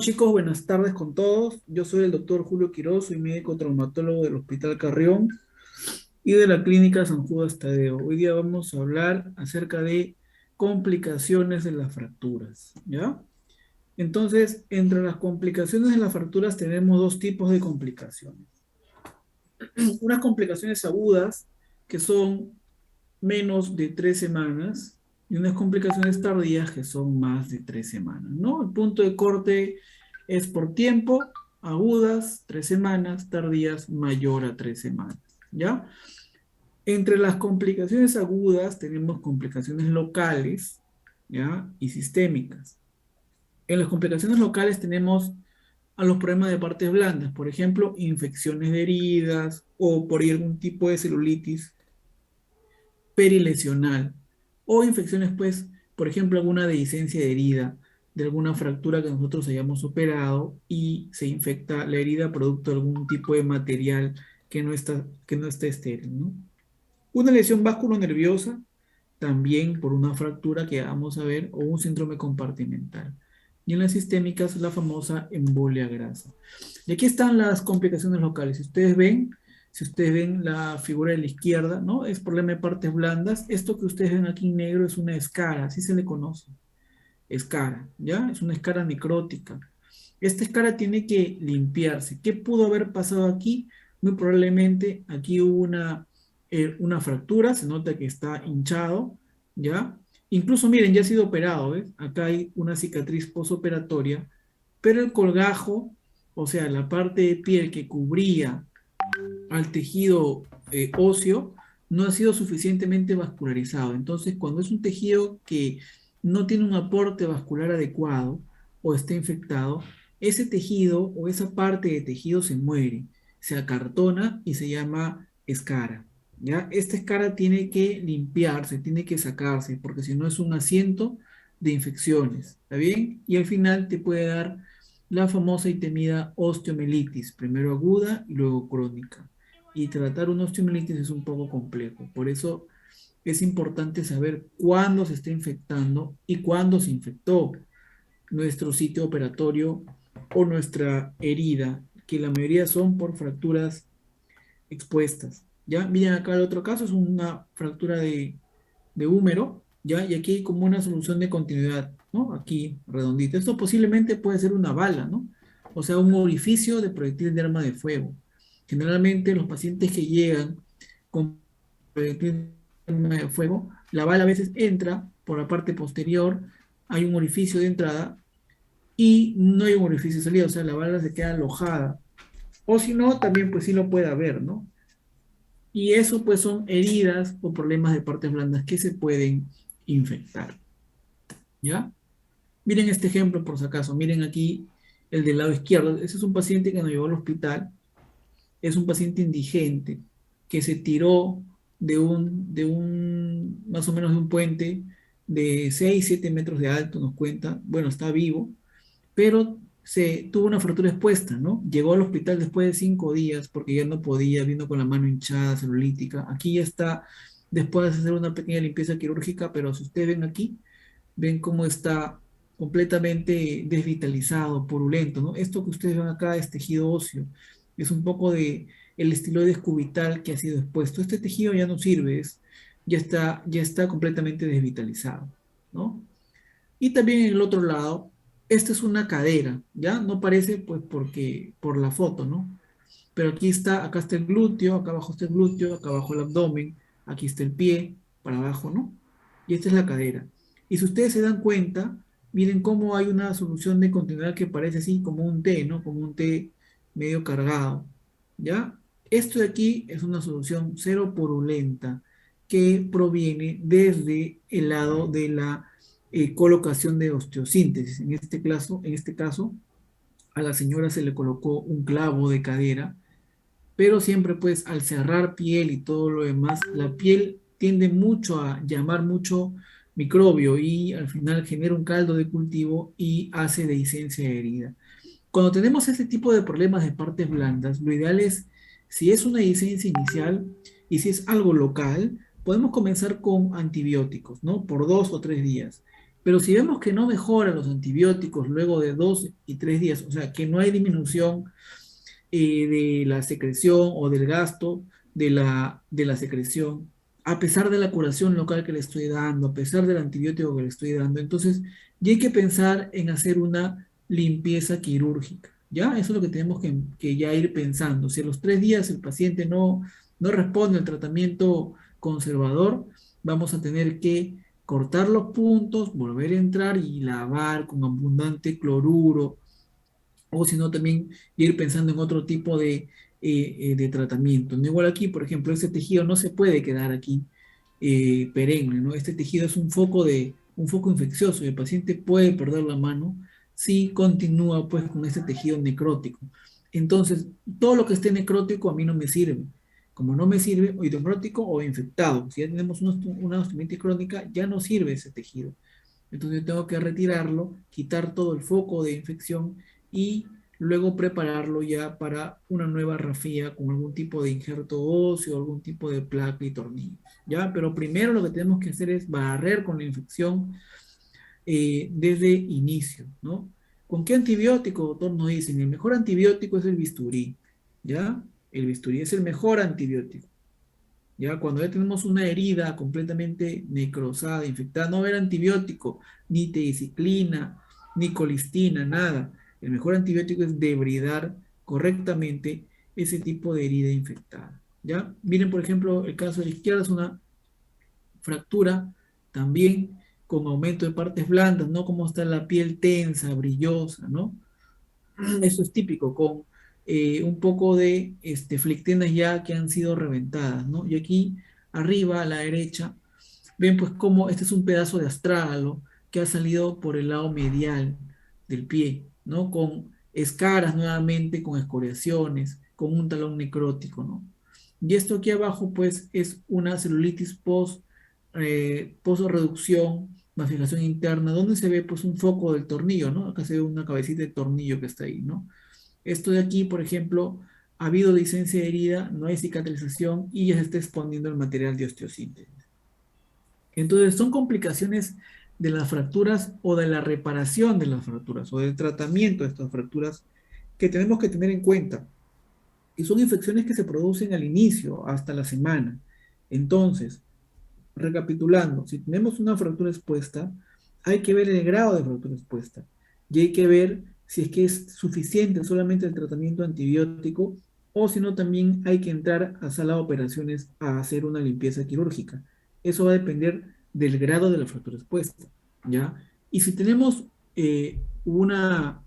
Chicos, buenas tardes con todos. Yo soy el doctor Julio Quiroz, soy médico traumatólogo del Hospital Carrión y de la Clínica San Judas Tadeo. Hoy día vamos a hablar acerca de complicaciones de las fracturas, ¿ya? Entonces, entre las complicaciones de las fracturas tenemos dos tipos de complicaciones. Unas complicaciones agudas, que son menos de 3 semanas, y unas complicaciones tardías, que son más de 3 semanas, ¿no? El punto de corte es por tiempo, agudas, 3 semanas, tardías, mayor a 3 semanas, ¿ya? Entre las complicaciones agudas tenemos complicaciones locales, ¿ya? Y sistémicas. En las complicaciones locales tenemos a los problemas de partes blandas, por ejemplo, infecciones de heridas o por ahí algún tipo de celulitis perilesional o infecciones, pues, por ejemplo, alguna dehiscencia de herida, de alguna fractura que nosotros hayamos operado y se infecta la herida producto de algún tipo de material que no está estéril, ¿no? Una lesión nerviosa también por una fractura que vamos a ver, o un síndrome compartimental. Y en las sistémicas, la famosa embolia grasa. Y aquí están las complicaciones locales. Si ustedes ven la figura de la izquierda, ¿no? Es problema de partes blandas. Esto que ustedes ven aquí en negro es una escara, así se le conoce. Escara, ¿ya? Es una escara necrótica. Esta escara tiene que limpiarse. ¿Qué pudo haber pasado aquí? Muy probablemente aquí hubo una fractura, se nota que está hinchado, ¿ya? Incluso miren, ya ha sido operado, ¿ves? Acá hay una cicatriz posoperatoria, pero el colgajo, o sea, la parte de piel que cubría al tejido óseo, no ha sido suficientemente vascularizado. Entonces, cuando es un tejido que no tiene un aporte vascular adecuado o está infectado, ese tejido o esa parte de tejido se muere, se acartona y se llama escara. ¿Ya? Esta escara tiene que limpiarse, tiene que sacarse, porque si no es un asiento de infecciones. ¿Está bien? Y al final te puede dar la famosa y temida osteomielitis, primero aguda y luego crónica. Y tratar una osteomielitis es un poco complejo. Por eso es importante saber cuándo se está infectando y cuándo se infectó nuestro sitio operatorio o nuestra herida, que la mayoría son por fracturas expuestas. ¿Ya? Miren acá el otro caso, es una fractura de húmero, ¿ya? Y aquí hay como una solución de continuidad, ¿no? Aquí, redondita. Esto posiblemente puede ser una bala, ¿no? O sea, un orificio de proyectil de arma de fuego. Generalmente los pacientes que llegan con proyectil de arma de fuego, la bala a veces entra por la parte posterior, hay un orificio de entrada y no hay un orificio de salida, o sea, la bala se queda alojada. O si no, también pues sí lo puede haber, ¿no? Y eso pues son heridas o problemas de partes blandas que se pueden infectar, ¿ya? Miren este ejemplo por si acaso, miren aquí el del lado izquierdo. Ese es un paciente que nos llevó al hospital, es un paciente indigente que se tiró más o menos de un puente de 6 7 metros de alto, nos cuenta, bueno, está vivo, pero se tuvo una fractura expuesta, ¿no? Llegó al hospital después de 5 días porque ya no podía, vino con la mano hinchada, celulítica. Aquí ya está, después de hacer una pequeña limpieza quirúrgica, pero si ustedes ven aquí, ven cómo está completamente desvitalizado, purulento, ¿no? Esto que ustedes ven acá es tejido óseo, es un poco de el estiloides cubital que ha sido expuesto. Este tejido ya no sirve, ya está completamente desvitalizado, ¿no? Y también en el otro lado, esta es una cadera, ¿ya? No parece, pues, porque, por la foto, ¿no? Pero aquí está, acá está el glúteo, acá abajo está el glúteo, acá abajo el abdomen, aquí está el pie, para abajo, ¿no? Y esta es la cadera. Y si ustedes se dan cuenta, miren cómo hay una solución de continuidad que parece así como un T, ¿no? Como un T medio cargado, ¿ya? Esto de aquí es una solución cero purulenta que proviene desde el lado de la colocación de osteosíntesis. En este caso, a la señora se le colocó un clavo de cadera, pero siempre pues al cerrar piel y todo lo demás, la piel tiende mucho a llamar mucho microbio y al final genera un caldo de cultivo y hace dehiscencia de herida. Cuando tenemos este tipo de problemas de partes blandas, lo ideal es, si es una dehiscencia inicial y si es algo local, podemos comenzar con antibióticos, ¿no? Por 2 o 3 días. Pero si vemos que no mejoran los antibióticos luego de 2 y 3 días, o sea, que no hay disminución de la secreción o del gasto de la secreción, a pesar de la curación local que le estoy dando, a pesar del antibiótico que le estoy dando. Entonces, ya hay que pensar en hacer una limpieza quirúrgica, ¿ya? Eso es lo que tenemos que ya ir pensando. Si a los 3 días el paciente no responde al tratamiento conservador, vamos a tener que cortar los puntos, volver a entrar y lavar con abundante cloruro, o si no también ir pensando en otro tipo de tratamiento. ¿No? Igual aquí, por ejemplo, este tejido no se puede quedar aquí perenne, ¿no? Este tejido es un foco infeccioso y el paciente puede perder la mano si continúa pues con este tejido necrótico. Entonces, todo lo que esté necrótico a mí no me sirve. Como no me sirve, o necrótico o infectado. Si ya tenemos una osteomielitis crónica, ya no sirve ese tejido. Entonces yo tengo que retirarlo, quitar todo el foco de infección y luego prepararlo ya para una nueva rafía con algún tipo de injerto óseo, algún tipo de placa y tornillo. ¿Ya? Pero primero lo que tenemos que hacer es barrer con la infección desde inicio, ¿no? ¿Con qué antibiótico, doctor? Nos dicen, el mejor antibiótico es el bisturí, ¿ya? El bisturí es el mejor antibiótico. Ya cuando ya tenemos una herida completamente necrosada, infectada, no va a haber antibiótico, ni teiciclina, ni colistina, nada. El mejor antibiótico es debridar correctamente ese tipo de herida infectada. ¿Ya? Miren, por ejemplo, el caso de la izquierda es una fractura también con aumento de partes blandas, ¿no? Como está la piel tensa, brillosa, ¿no? Eso es típico, con un poco de flectenas ya que han sido reventadas, ¿no? Y aquí arriba a la derecha, ven pues cómo este es un pedazo de astrágalo que ha salido por el lado medial del pie, ¿no? Con escaras nuevamente, con escoriaciones, con un talón necrótico, ¿no? Y esto aquí abajo pues es una celulitis post-reducción, masticación interna, donde se ve pues un foco del tornillo, ¿no? Acá se ve una cabecita de tornillo que está ahí, ¿no? Esto de aquí, por ejemplo, ha habido licencia de herida, no hay cicatrización y ya se está exponiendo el material de osteosíntesis. Entonces, son complicaciones de las fracturas o de la reparación de las fracturas o del tratamiento de estas fracturas que tenemos que tener en cuenta. Y son infecciones que se producen al inicio, hasta la semana. Entonces, recapitulando, si tenemos una fractura expuesta, hay que ver el grado de fractura expuesta y hay que ver si es que es suficiente solamente el tratamiento antibiótico o si no también hay que entrar a sala de operaciones a hacer una limpieza quirúrgica. Eso va a depender del grado de la fractura expuesta, ¿ya? Y si tenemos una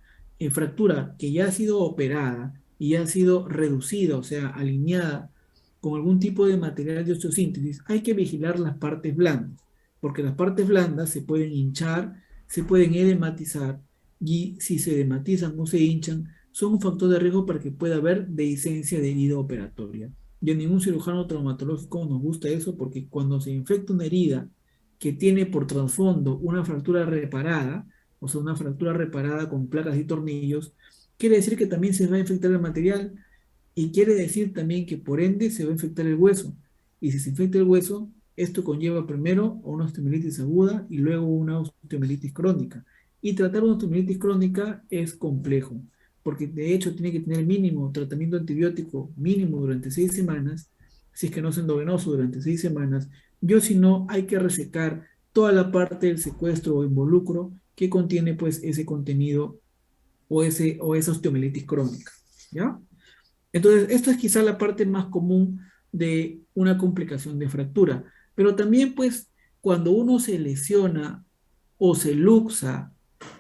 fractura que ya ha sido operada y ya ha sido reducida, o sea, alineada con algún tipo de material de osteosíntesis, hay que vigilar las partes blandas, porque las partes blandas se pueden hinchar, se pueden edematizar, y si se edematizan o se hinchan, son un factor de riesgo para que pueda haber dehiscencia de herida operatoria. Y a ningún cirujano traumatológico nos gusta eso, porque cuando se infecta una herida que tiene por trasfondo una fractura reparada, o sea, una fractura reparada con placas y tornillos, quiere decir que también se va a infectar el material y quiere decir también que por ende se va a infectar el hueso. Y si se infecta el hueso, esto conlleva primero una osteomielitis aguda y luego una osteomielitis crónica. Y tratar una osteomielitis crónica es complejo, porque de hecho tiene que tener mínimo tratamiento antibiótico, mínimo durante 6 semanas, si es que no es endovenoso durante 6 semanas. Yo si no, hay que resecar toda la parte del secuestro o involucro que contiene pues ese contenido o esa osteomielitis crónica. ¿Ya? Entonces, esto es quizá la parte más común de una complicación de fractura. Pero también, pues, cuando uno se lesiona o se luxa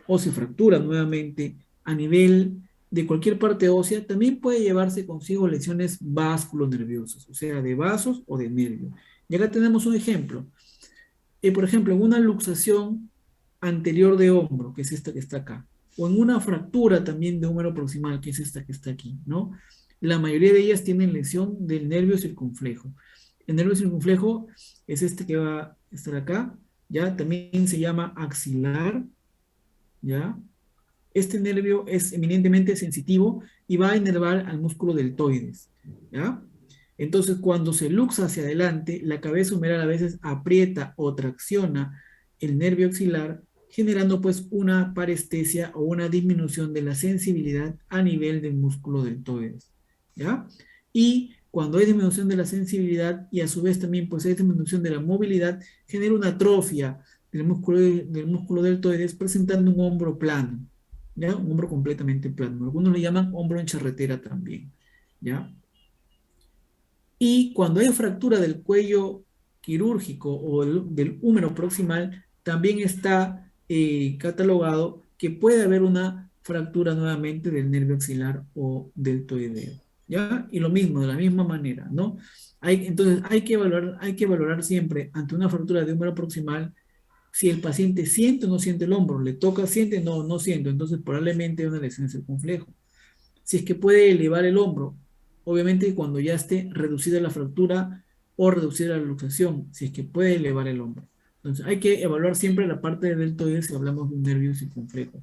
o se fractura nuevamente a nivel de cualquier parte ósea, también puede llevarse consigo lesiones vasculonerviosas, o sea, de vasos o de nervios. Y acá tenemos un ejemplo. Por ejemplo, en una luxación anterior de hombro, que es esta que está acá, o en una fractura también de húmero proximal, que es esta que está aquí, ¿no? La mayoría de ellas tienen lesión del nervio circunflejo. El nervio circunflejo es este que va a estar acá, ¿ya? También se llama axilar, ¿ya? Este nervio es eminentemente sensitivo y va a inervar al músculo deltoides, ¿ya? Entonces, cuando se luxa hacia adelante, la cabeza humeral a veces aprieta o tracciona el nervio axilar generando pues una parestesia o una disminución de la sensibilidad a nivel del músculo deltoides, ¿ya? Y cuando hay disminución de la sensibilidad y a su vez también pues hay disminución de la movilidad, genera una atrofia del músculo deltoides presentando un hombro plano, ¿ya? Un hombro completamente plano. Algunos le llaman hombro en charretera también, ¿ya? Y cuando hay fractura del cuello quirúrgico o del húmero proximal, también está catalogado que puede haber una fractura nuevamente del nervio axilar o deltoideo, ¿ya? Y lo mismo, de la misma manera, ¿no? Entonces, hay que valorar siempre ante una fractura de húmero proximal si el paciente siente o no siente el hombro, le toca, siente, no, no siento, entonces probablemente hay una lesión circunflejo. Si es que puede elevar el hombro, obviamente cuando ya esté reducida la fractura o reducida la luxación, si es que puede elevar el hombro. Entonces hay que evaluar siempre la parte del deltoides si hablamos de un nervio circunflejo.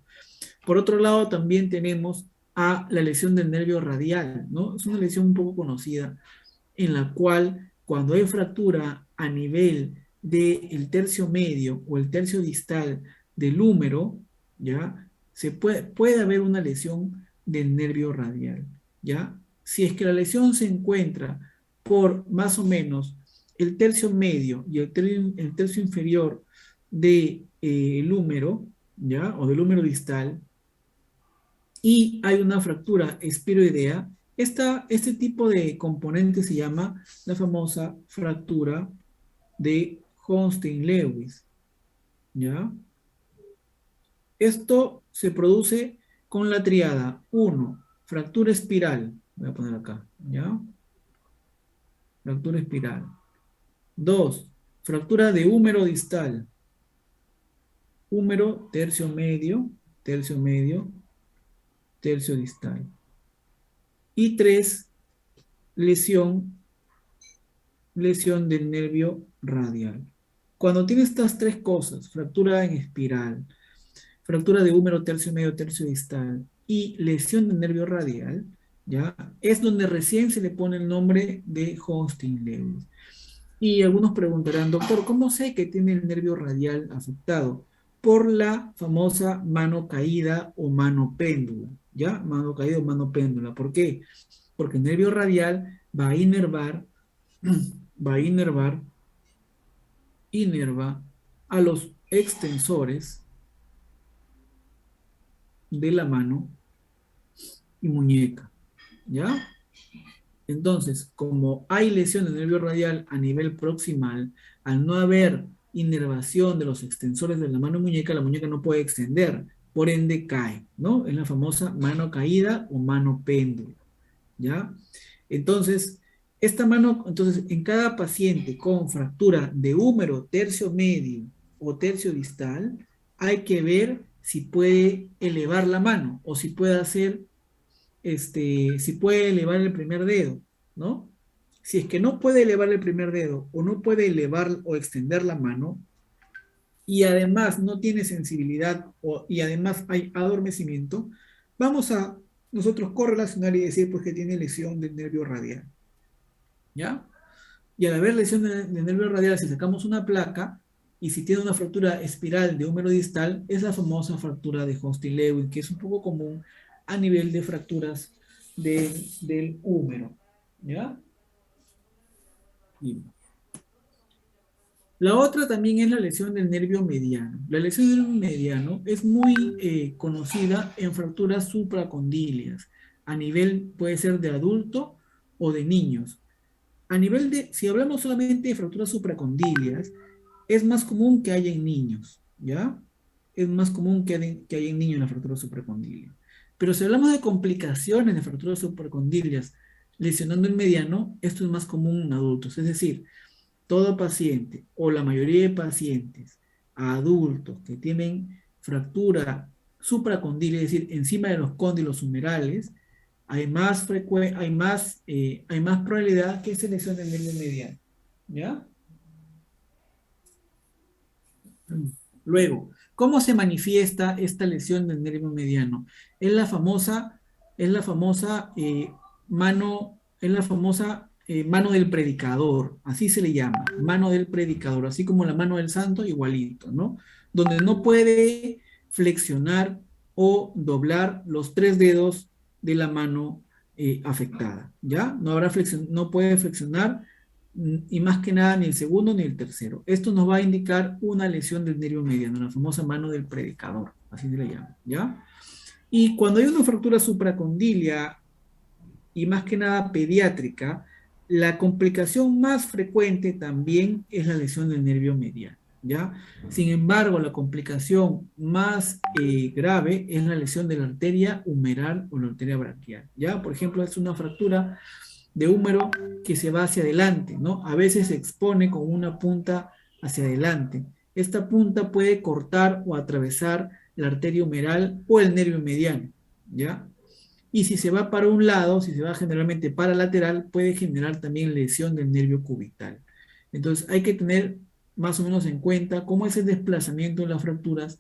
Por otro lado, también tenemos a la lesión del nervio radial, ¿no? Es una lesión un poco conocida en la cual cuando hay fractura a nivel del tercio medio o el tercio distal del húmero, ¿ya? Puede haber una lesión del nervio radial, ¿ya? Si es que la lesión se encuentra por más o menos el tercio medio y el tercio inferior del húmero, ¿ya? O del húmero distal, y hay una fractura espiroidea, este tipo de componente se llama la famosa fractura de Holstein-Lewis, ¿ya? Esto se produce con la triada 1, fractura espiral, voy a poner acá, ¿ya? Fractura espiral. 2, fractura de húmero distal, húmero tercio medio, tercio distal. Y 3, lesión del nervio radial. Cuando tiene estas tres cosas, fractura en espiral, fractura de húmero tercio medio, tercio distal y lesión del nervio radial, ¿ya? Es donde recién se le pone el nombre de Holstein-Lewis. Y algunos preguntarán, doctor, ¿cómo sé que tiene el nervio radial afectado? Por la famosa mano caída o mano péndula, ¿ya? Mano caída o mano péndula. ¿Por qué? Porque el nervio radial va a inervar inerva a los extensores de la mano y muñeca, ¿ya? Entonces, como hay lesión del nervio radial a nivel proximal, al no haber inervación de los extensores de la mano y muñeca, la muñeca no puede extender, por ende cae, ¿no? Es la famosa mano caída o mano péndulo, ¿ya? Entonces, entonces, en cada paciente con fractura de húmero tercio medio o tercio distal, hay que ver si puede elevar la mano o si puede hacer, si puede elevar el primer dedo, ¿no? Si es que no puede elevar el primer dedo o no puede elevar o extender la mano y además no tiene sensibilidad y además hay adormecimiento, vamos a nosotros correlacionar y decir pues que tiene lesión del nervio radial, ¿ya? Y al haber lesión del nervio radial, si sacamos una placa y si tiene una fractura espiral de húmero distal, es la famosa fractura de Holstein-Lewis, que es un poco común a nivel de fracturas del húmero, ¿ya? Y la otra también es la lesión del nervio mediano. La lesión del nervio mediano es muy conocida en fracturas supracondilias. A nivel puede ser de adulto o de niños. A nivel de, si hablamos solamente de fracturas supracondilias, es más común que haya en niños, ¿ya? Es más común que haya en niños en la fractura supracondilia. Pero si hablamos de complicaciones de fracturas supracondilias lesionando el mediano, esto es más común en adultos. Es decir, todo paciente o la mayoría de pacientes adultos que tienen fractura supracondilia, es decir, encima de los cóndilos humerales, hay más probabilidad que se lesione el nervio mediano, ¿ya? Luego, ¿cómo se manifiesta esta lesión del nervio mediano? Es la famosa, es la famosa mano del predicador, así se le llama, mano del predicador, así como la mano del santo, igualito, ¿no? Donde no puede flexionar o doblar los tres dedos de la mano afectada, ¿ya? No habrá flexión, no puede flexionar y más que nada ni el segundo ni el tercero. Esto nos va a indicar una lesión del nervio mediano, la famosa mano del predicador, así se le llama, ¿ya? Y cuando hay una fractura supracondilia y más que nada pediátrica, la complicación más frecuente también es la lesión del nervio mediano, ¿ya? Sin embargo, la complicación más grave es la lesión de la arteria humeral o la arteria braquial, ¿ya? Por ejemplo, es una fractura de húmero que se va hacia adelante, ¿no? A veces se expone con una punta hacia adelante. Esta punta puede cortar o atravesar la arteria humeral o el nervio mediano, ¿ya? Y si se va para un lado, si se va generalmente para lateral, puede generar también lesión del nervio cubital. Entonces hay que tener más o menos en cuenta cómo es el desplazamiento de las fracturas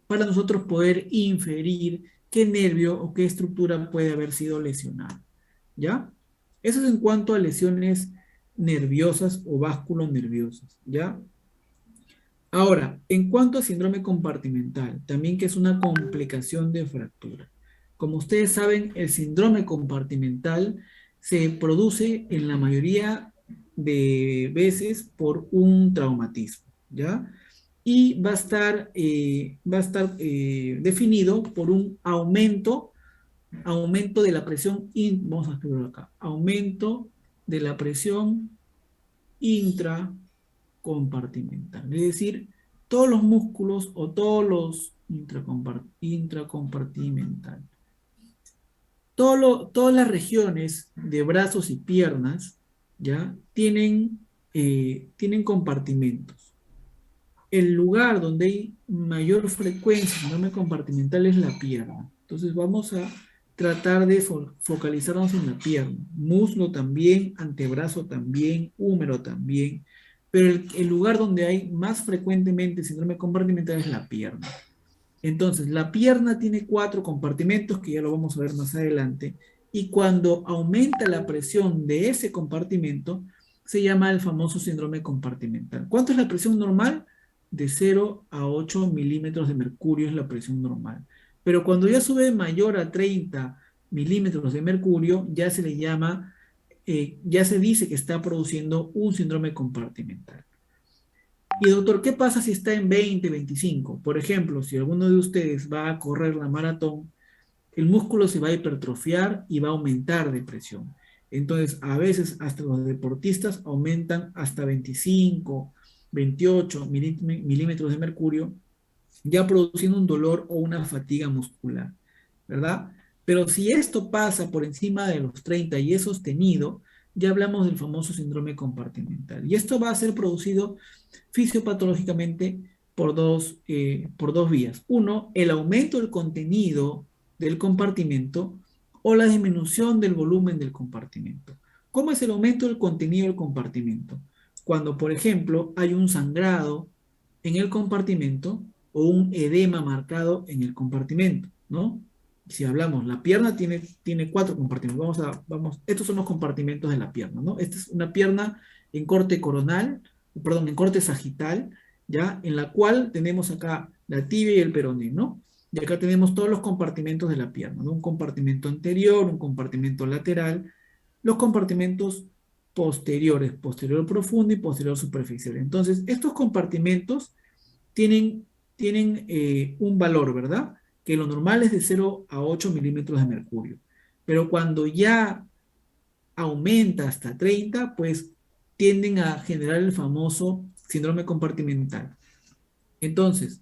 para nosotros poder inferir qué nervio o qué estructura puede haber sido lesionada. ¿Ya? Eso es en cuanto a lesiones nerviosas o nerviosas. ¿Ya? Ahora, en cuanto a síndrome compartimental, también que es una complicación de fractura. Como ustedes saben, el síndrome compartimental se produce en la mayoría de veces por un traumatismo, ¿ya? Y va a estar definido por un aumento de la presión, vamos a escribirlo acá, aumento de la presión intracompartimental. Es decir, todos los músculos o todos los intracompartimental. Todas las regiones de brazos y piernas, ¿ya? Tienen compartimentos. El lugar donde hay mayor frecuencia de síndrome compartimental es la pierna. Entonces vamos a tratar de focalizarnos en la pierna. Muslo también, antebrazo también, húmero también. Pero el lugar donde hay más frecuentemente síndrome compartimental es la pierna. Entonces, la pierna tiene 4 compartimentos, que ya lo vamos a ver más adelante, y cuando aumenta la presión de ese compartimento, se llama el famoso síndrome compartimental. ¿Cuánto es la presión normal? De 0 a 8 milímetros de mercurio es la presión normal. Pero cuando ya sube mayor a 30 milímetros de mercurio, ya se le llama, ya se dice que está produciendo un síndrome compartimental. Y doctor, ¿qué pasa si está en 20, 25? Por ejemplo, si alguno de ustedes va a correr la maratón, el músculo se va a hipertrofiar y va a aumentar de presión. Entonces, a veces hasta los deportistas aumentan hasta 25, 28 milímetros de mercurio, ya produciendo un dolor o una fatiga muscular, ¿verdad? Pero si esto pasa por encima de los 30 y es sostenido, ya hablamos del famoso síndrome compartimental. Y esto va a ser producido fisiopatológicamente por dos vías. Uno, el aumento del contenido del compartimento o la disminución del volumen del compartimento. ¿Cómo es el aumento del contenido del compartimento? Cuando, por ejemplo, hay un sangrado en el compartimento o un edema marcado en el compartimento, ¿no? Si hablamos, la pierna tiene 4 compartimentos. Estos son los compartimentos de la pierna, ¿no? Esta es una pierna en corte coronal, perdón, en corte sagital, ¿ya? En la cual tenemos acá la tibia y el peroné, ¿no? Y acá tenemos todos los compartimentos de la pierna, ¿no? Un compartimento anterior, un compartimento lateral, los compartimentos posteriores, posterior profundo y posterior superficial. Entonces, estos compartimentos tienen un valor, ¿verdad? Que lo normal es de 0 a 8 milímetros de mercurio. Pero cuando ya aumenta hasta 30, pues tienden a generar el famoso síndrome compartimental. Entonces,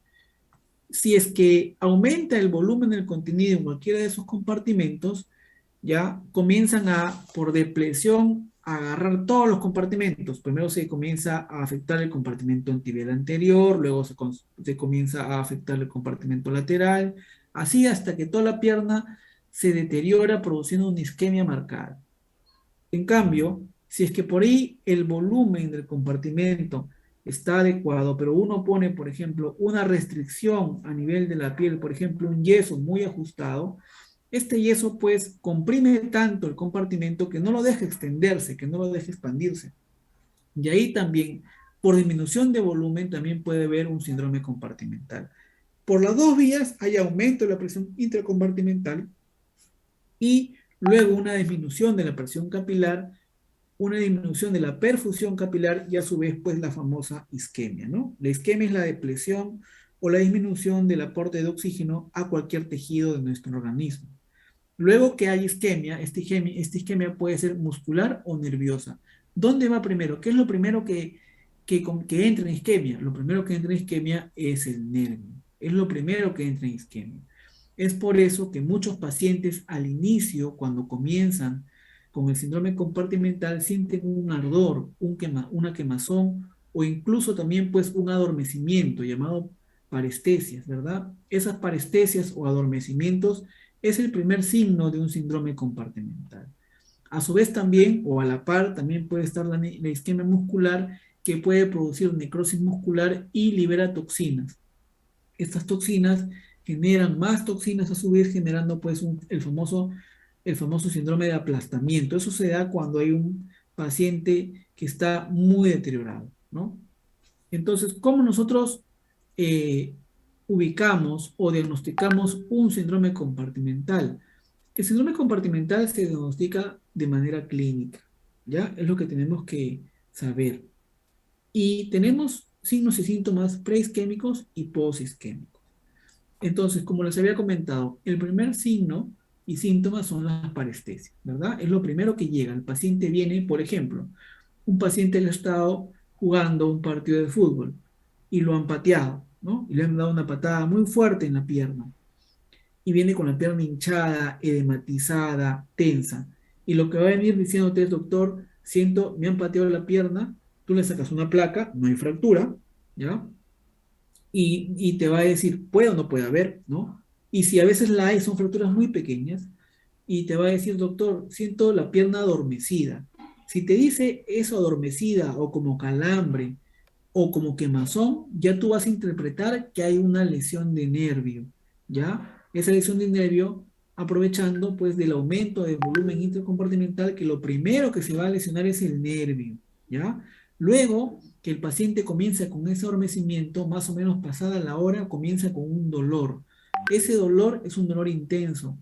si es que aumenta el volumen del contenido en cualquiera de esos compartimentos, ya comienzan por depresión, a agarrar todos los compartimentos. Primero se comienza a afectar el compartimento tibial anterior, luego se comienza a afectar el compartimento lateral, así hasta que toda la pierna se deteriora produciendo una isquemia marcada. En cambio, si es que por ahí el volumen del compartimento está adecuado, pero uno pone, por ejemplo, una restricción a nivel de la piel, por ejemplo, un yeso muy ajustado, Este yeso pues comprime tanto el compartimento que no lo deja extenderse, que no lo deja expandirse. Y ahí también, por disminución de volumen, también puede haber un síndrome compartimental. Por las dos vías hay aumento de la presión intracompartimental y luego una disminución de la presión capilar, una disminución de la perfusión capilar y a su vez pues la famosa isquemia, ¿no? La isquemia es la depresión o la disminución del aporte de oxígeno a cualquier tejido de nuestro organismo. Luego que hay isquemia, esta isquemia puede ser muscular o nerviosa. ¿Dónde va primero? ¿Qué es lo primero que entra en isquemia? Lo primero que entra en isquemia es el nervio. Es lo primero que entra en isquemia. Es por eso que muchos pacientes al inicio, cuando comienzan con el síndrome compartimental, sienten un ardor, una quemazón o incluso también pues un adormecimiento llamado parestesias, ¿verdad? Esas parestesias o adormecimientos es el primer signo de un síndrome compartimental. A su vez también, o a la par, también puede estar la isquemia muscular que puede producir necrosis muscular y libera toxinas. Estas toxinas generan más toxinas a su vez, generando pues el famoso síndrome de aplastamiento. Eso se da cuando hay un paciente que está muy deteriorado, ¿no? Entonces, ¿cómo nosotros eh, ubicamos o diagnosticamos un síndrome compartimental? El síndrome compartimental se diagnostica de manera clínica, ¿ya? Es lo que tenemos que saber. Y tenemos signos y síntomas preisquémicos y posisquémicos. Entonces, como les había comentado, el primer signo y síntoma son las parestesias, ¿verdad? Es lo primero que llega. El paciente viene, por ejemplo, un paciente le ha estado jugando un partido de fútbol y lo han pateado, ¿no? Y le han dado una patada muy fuerte en la pierna y viene con la pierna hinchada, edematizada, tensa. Y lo que va a venir diciéndote es, doctor, siento, me han pateado la pierna, tú le sacas una placa, no hay fractura, ¿ya? Y te va a decir, puede o no puede haber, ¿no? Y si a veces la hay, son fracturas muy pequeñas, y te va a decir, doctor, siento la pierna adormecida. Si te dice eso adormecida o como calambre o como quemazón, ya tú vas a interpretar que hay una lesión de nervio, ¿ya? Esa lesión de nervio, aprovechando pues del aumento del volumen intercompartimental, que lo primero que se va a lesionar es el nervio, ¿ya? Luego que el paciente comienza con ese adormecimiento, más o menos pasada la hora, comienza con un dolor. Ese dolor es un dolor intenso,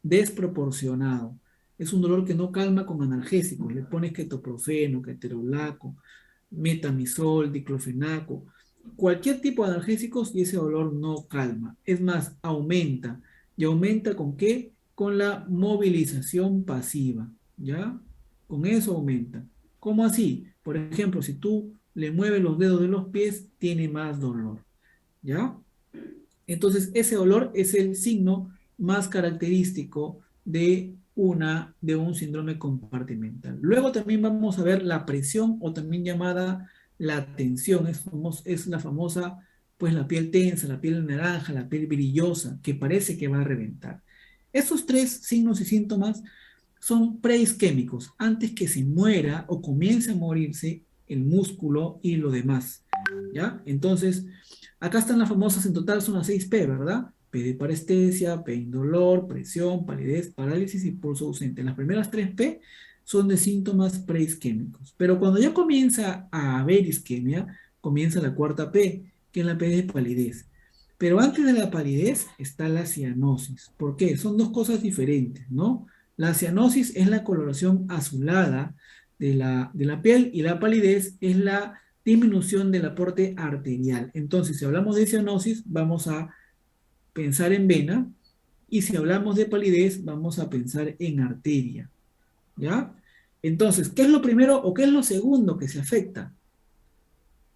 desproporcionado. Es un dolor que no calma con analgésicos. Le pones ketoprofeno, ketorolaco, metamisol, diclofenaco, cualquier tipo de analgésicos y ese dolor no calma. Es más, aumenta. ¿Y aumenta con qué? Con la movilización pasiva, ¿ya? Con eso aumenta. ¿Cómo así? Por ejemplo, si tú le mueves los dedos de los pies, tiene más dolor, ¿ya? Entonces, ese dolor es el signo más característico de un síndrome compartimental. Luego también vamos a ver la presión o también llamada la tensión. Es la famosa, pues la piel tensa, la piel naranja, la piel brillosa, que parece que va a reventar. Estos tres signos y síntomas son preisquémicos, antes que se muera o comience a morirse el músculo y lo demás. ¿Ya? Entonces, acá están las famosas, en total son las 6P, ¿verdad? P de parestesia, P indolor, presión, palidez, parálisis y pulso ausente. Las primeras 3P son de síntomas preisquémicos. Pero cuando ya comienza a haber isquemia, comienza la cuarta P, que es la P de palidez. Pero antes de la palidez está la cianosis. ¿Por qué? Son dos cosas diferentes, ¿no? La cianosis es la coloración azulada de la piel y la palidez es la disminución del aporte arterial. Entonces, si hablamos de cianosis, vamos a pensar en vena y si hablamos de palidez, vamos a pensar en arteria, ¿ya? Entonces, ¿qué es lo primero o qué es lo segundo que se afecta?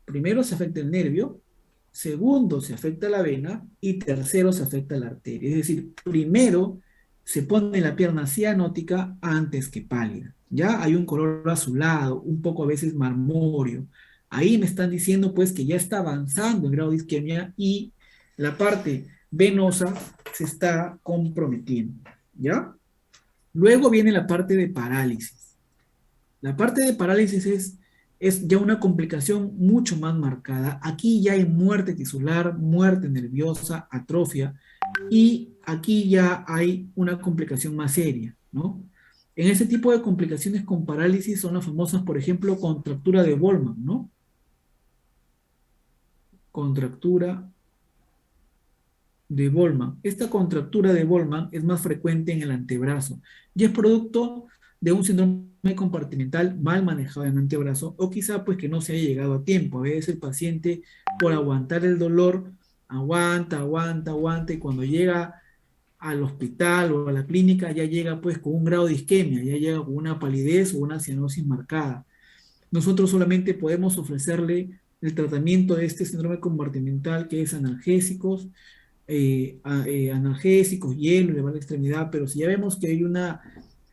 Primero se afecta el nervio, segundo se afecta la vena y tercero se afecta la arteria. Es decir, primero se pone la pierna cianótica antes que pálida. Ya hay un color azulado, un poco a veces marmóreo. Ahí me están diciendo pues que ya está avanzando el grado de isquemia y la parte venosa se está comprometiendo. ¿Ya? Luego viene la parte de parálisis. La parte de parálisis es ya una complicación mucho más marcada. Aquí ya hay muerte tisular, muerte nerviosa, atrofia. Y aquí ya hay una complicación más seria, ¿no? En ese tipo de complicaciones con parálisis son las famosas, por ejemplo, contractura de Volman, ¿no? Contractura de Volman. Esta contractura de Volman es más frecuente en el antebrazo y es producto de un síndrome compartimental mal manejado en el antebrazo o quizá pues que no se haya llegado a tiempo. A veces el paciente por aguantar el dolor aguanta, aguanta, aguanta y cuando llega al hospital o a la clínica ya llega pues con un grado de isquemia, ya llega con una palidez o una cianosis marcada. Nosotros solamente podemos ofrecerle el tratamiento de este síndrome compartimental que es analgésicos, analgésicos, hielo, elevar la extremidad, pero si ya vemos que hay una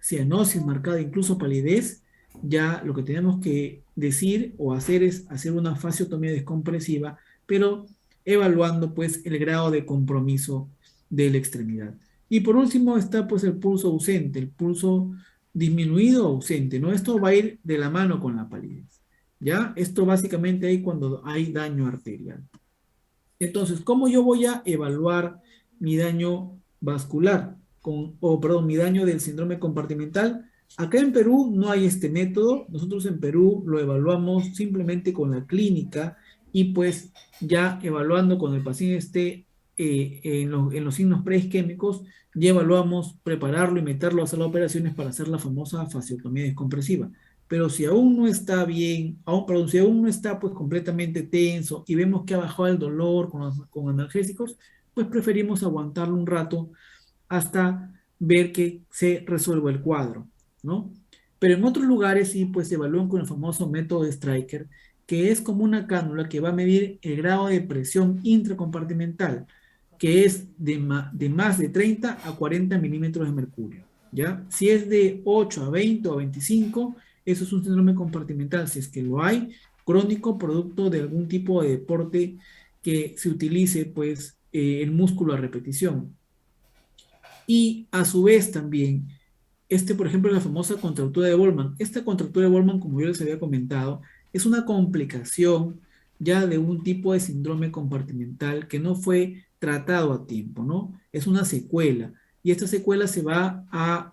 cianosis marcada, incluso palidez, ya lo que tenemos que decir o hacer es hacer una fasciotomía descompresiva, pero evaluando pues el grado de compromiso de la extremidad. Y por último está pues el pulso ausente, el pulso disminuido o ausente, ¿no? Esto va a ir de la mano con la palidez, ¿ya? Esto básicamente hay cuando hay daño arterial. Entonces, ¿cómo yo voy a evaluar mi daño vascular? O perdón, mi daño del síndrome compartimental. Acá en Perú no hay este método. Nosotros en Perú lo evaluamos simplemente con la clínica y pues ya evaluando cuando el paciente esté en los signos preisquémicos, ya evaluamos prepararlo y meterlo a hacer las operaciones para hacer la famosa fasciotomía descompresiva. Pero si aún no está bien, perdón, si aún no está pues completamente tenso y vemos que ha bajado el dolor con analgésicos, pues preferimos aguantarlo un rato hasta ver que se resuelva el cuadro, ¿no? Pero en otros lugares sí, pues se evalúan con el famoso método de Stryker, que es como una cánula que va a medir el grado de presión intracompartimental, que es de más de 30 a 40 milímetros de mercurio, ¿ya? Si es de 8 a 20 o a 25, eso es un síndrome compartimental, si es que lo hay, crónico, producto de algún tipo de deporte que se utilice, pues, el músculo a repetición. Y a su vez también, por ejemplo, la famosa contractura de Volman. Esta contractura de Volman, como yo les había comentado, es una complicación ya de un tipo de síndrome compartimental que no fue tratado a tiempo, ¿no? Es una secuela. Y esta secuela se va a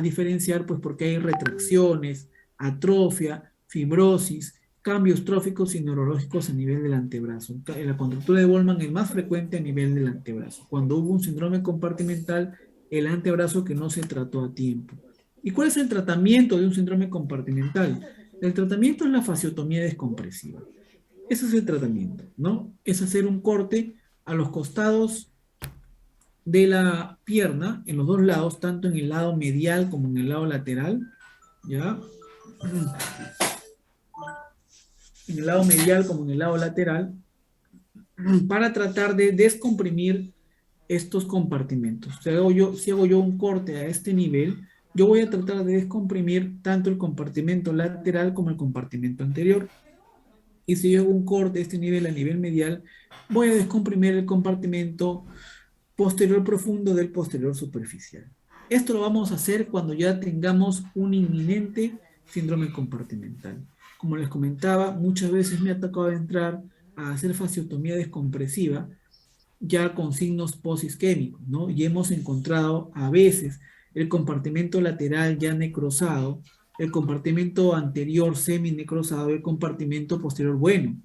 diferenciar pues porque hay retracciones, atrofia, fibrosis, cambios tróficos y neurológicos a nivel del antebrazo. La contractura de Volman es más frecuente a nivel del antebrazo. Cuando hubo un síndrome compartimental, el antebrazo que no se trató a tiempo. ¿Y cuál es el tratamiento de un síndrome compartimental? El tratamiento es la fasciotomía descompresiva. Ese es el tratamiento, ¿no? Es hacer un corte a los costados de la pierna, en los dos lados, tanto en el lado medial como en el lado lateral, ¿ya? En el lado medial como en el lado lateral, para tratar de descomprimir estos compartimentos. Si hago yo un corte a este nivel, yo voy a tratar de descomprimir tanto el compartimento lateral como el compartimento anterior. Y si yo hago un corte a este nivel, a nivel medial, voy a descomprimir el compartimento posterior profundo del posterior superficial. Esto lo vamos a hacer cuando ya tengamos un inminente síndrome compartimental. Como les comentaba, muchas veces me ha tocado entrar a hacer fasciotomía descompresiva ya con signos posisquémicos, ¿no? Y hemos encontrado a veces el compartimento lateral ya necrosado, el compartimento anterior seminecrosado y el compartimento posterior bueno.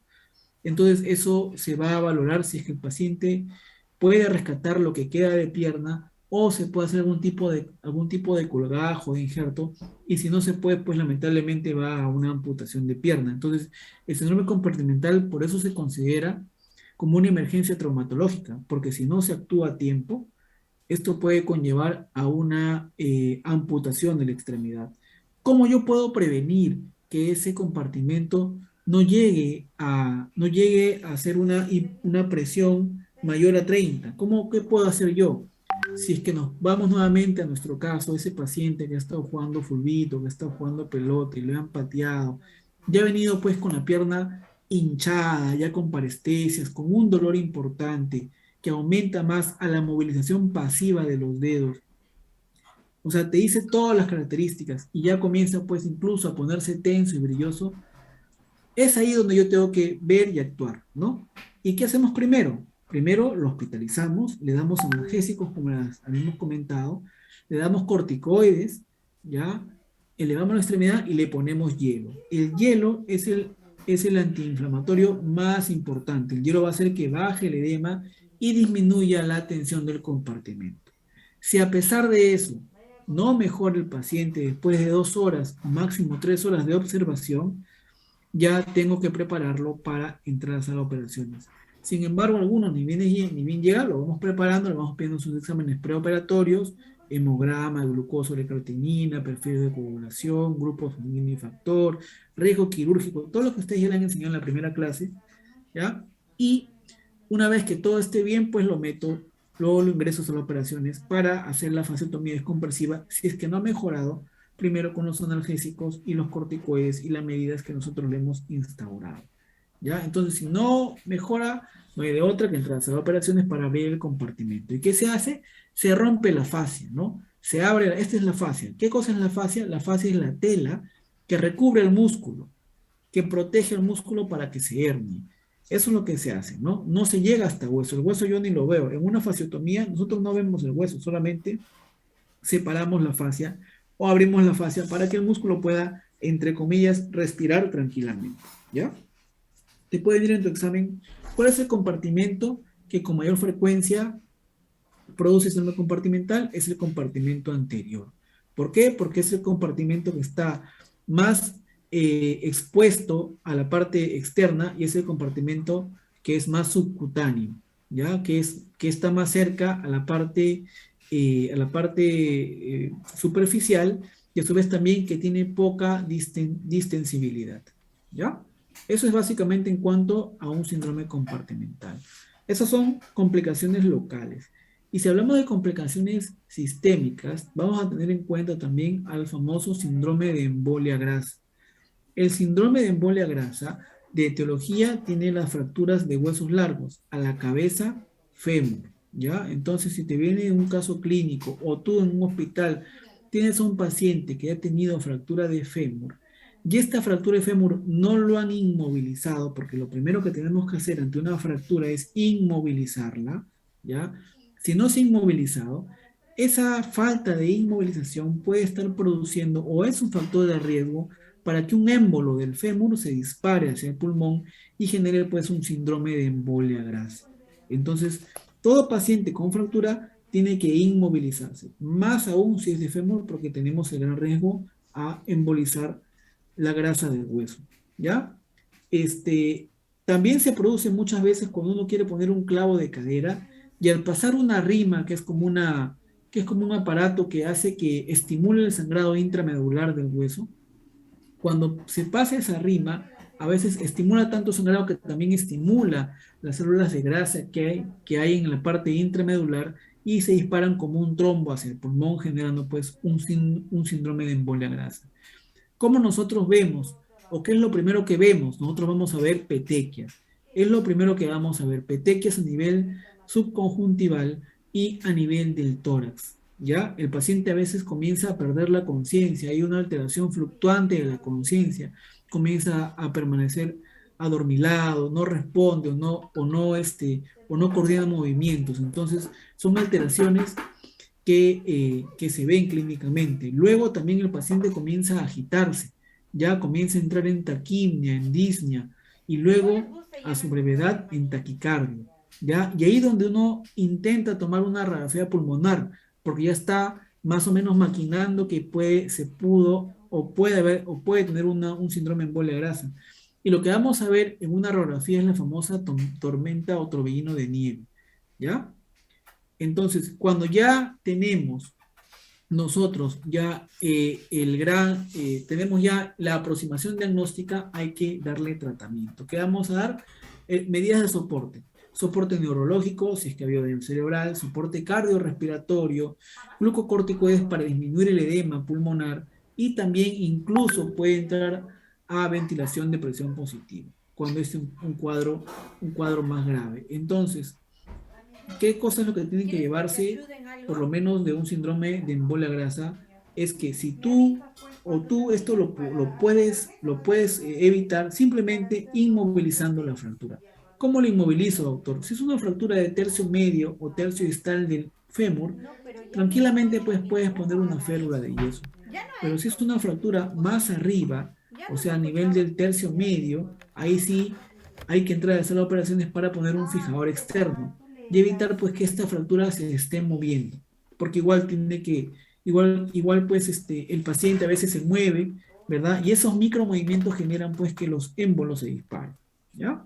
Entonces eso se va a valorar si es que el paciente puede rescatar lo que queda de pierna o se puede hacer algún tipo de colgajo, de injerto, y si no se puede, pues lamentablemente va a una amputación de pierna. Entonces, el síndrome compartimental por eso se considera como una emergencia traumatológica, porque si no se actúa a tiempo, esto puede conllevar a una amputación de la extremidad. ¿Cómo yo puedo prevenir que ese compartimento no llegue a hacer una presión mayor a 30? ¿Qué puedo hacer yo? Si es que nos vamos nuevamente a nuestro caso, ese paciente que ha estado jugando fulbito, que ha estado jugando pelota y lo han pateado, ya ha venido pues con la pierna hinchada, ya con parestesias, con un dolor importante, que aumenta más a la movilización pasiva de los dedos. O sea, te dice todas las características y ya comienza pues incluso a ponerse tenso y brilloso. Es ahí donde yo tengo que ver y actuar, ¿no? ¿Y qué hacemos primero? Primero lo hospitalizamos, le damos analgésicos, como las habíamos comentado, le damos corticoides, ¿ya? Elevamos la extremidad y le ponemos hielo. El hielo es el antiinflamatorio más importante. El hielo va a hacer que baje el edema y disminuya la tensión del compartimento. Si a pesar de eso no mejora el paciente después de 2 horas, máximo 3 horas de observación, ya tengo que prepararlo para entrar a la sala de operaciones. Sin embargo, algunos ni bien llega, lo vamos preparando, le vamos pidiendo sus exámenes preoperatorios, hemograma, glucosa, creatinina, perfil de coagulación, grupo sanguíneo y factor, riesgo quirúrgico, todo lo que ustedes ya le han enseñado en la primera clase, ¿ya? Y una vez que todo esté bien, pues lo meto, luego lo ingreso a las operaciones para hacer la fasectomía descompresiva. Si es que no ha mejorado, primero con los analgésicos y los corticoides y las medidas que nosotros le hemos instaurado. ¿Ya? Entonces, si no mejora, no hay de otra que entrar a las operaciones para abrir el compartimento. ¿Y qué se hace? Se rompe la fascia, ¿no? Se abre, esta es la fascia. ¿Qué cosa es la fascia? La fascia es la tela que recubre el músculo, que protege el músculo para que se hernie. Eso es lo que se hace, ¿no? No se llega hasta hueso. El hueso yo ni lo veo. En una fasciotomía nosotros no vemos el hueso, solamente separamos la fascia o abrimos la fascia para que el músculo pueda, entre comillas, respirar tranquilamente, ¿ya? Te puede ir en tu examen cuál es el compartimento que con mayor frecuencia produce síndrome compartimental. Es el compartimento anterior. ¿Por qué? Porque es el compartimento que está más expuesto a la parte externa y es el compartimento que es más subcutáneo, ¿ya? Que está más cerca a la parte superficial y a su vez también que tiene poca distensibilidad, ¿ya? Eso es básicamente en cuanto a un síndrome compartimental. Esas son complicaciones locales. Y si hablamos de complicaciones sistémicas, vamos a tener en cuenta también al famoso síndrome de embolia grasa. El síndrome de embolia grasa, de etiología, tiene las fracturas de huesos largos a la cabeza, fémur, ¿ya? Entonces, si te viene un caso clínico o tú en un hospital tienes a un paciente que ha tenido fractura de fémur y esta fractura de fémur no lo han inmovilizado, porque lo primero que tenemos que hacer ante una fractura es inmovilizarla, ¿ya? Si no se ha inmovilizado, esa falta de inmovilización puede estar produciendo o es un factor de riesgo para que un émbolo del fémur se dispare hacia el pulmón y genere pues un síndrome de embolia grasa. Entonces, todo paciente con fractura tiene que inmovilizarse, más aún si es de fémur porque tenemos el gran riesgo a embolizar la grasa del hueso, ¿ya? Este, también se produce muchas veces cuando uno quiere poner un clavo de cadera y al pasar una rima, que es como un aparato que hace que estimule el sangrado intramedular del hueso, cuando se pasa esa rima, a veces estimula tanto sangrado que también estimula las células de grasa que hay en la parte intramedular y se disparan como un trombo hacia el pulmón, generando pues un síndrome de embolia grasa. ¿Cómo nosotros vemos? ¿O qué es lo primero que vemos? Nosotros vamos a ver petequias. Es lo primero que vamos a ver, petequias a nivel subconjuntival y a nivel del tórax. ¿Ya? El paciente a veces comienza a perder la conciencia, hay una alteración fluctuante de la conciencia, comienza a permanecer adormilado, no responde o no coordina movimientos. Entonces, son alteraciones que se ven clínicamente. Luego también el paciente comienza a agitarse, ya comienza a entrar en taquimia, en disnea, y luego a su brevedad en taquicardia, ¿ya? Y ahí donde uno intenta tomar una radiografía pulmonar, porque ya está más o menos maquinando que se pudo o puede haber o puede tener un síndrome de embolia grasa. Y lo que vamos a ver en una radiografía es la famosa tormenta o torbellino de nieve, ¿ya? Entonces, cuando ya tenemos nosotros ya tenemos ya la aproximación diagnóstica, hay que darle tratamiento. ¿Qué vamos a dar? Medidas de soporte. Soporte neurológico, si es que ha habido daño cerebral, soporte cardiorrespiratorio, glucocorticoides para disminuir el edema pulmonar y también incluso puede entrar a ventilación de presión positiva cuando es un cuadro más grave. Entonces, ¿qué cosa es lo que tienen que llevarse, por lo menos de un síndrome de embolia grasa? Es que si tú esto lo puedes evitar simplemente inmovilizando la fractura. ¿Cómo lo inmovilizo, doctor? Si es una fractura de tercio medio o tercio distal del fémur, tranquilamente pues puedes poner una férula de yeso. Pero si es una fractura más arriba, o sea, a nivel del tercio medio, ahí sí hay que entrar a hacer operaciones para poner un fijador externo y evitar pues que esta fractura se esté moviendo, porque igual tiene que, igual pues el paciente a veces se mueve, ¿verdad? Y esos micromovimientos generan pues que los émbolos se disparen, ¿ya?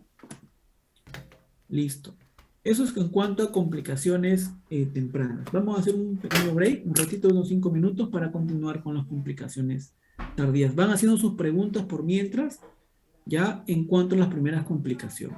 Listo. Eso es en cuanto a complicaciones tempranas. Vamos a hacer un pequeño break, un ratito, unos 5 minutos para continuar con las complicaciones tardías. Van haciendo sus preguntas por mientras, ya en cuanto a las primeras complicaciones.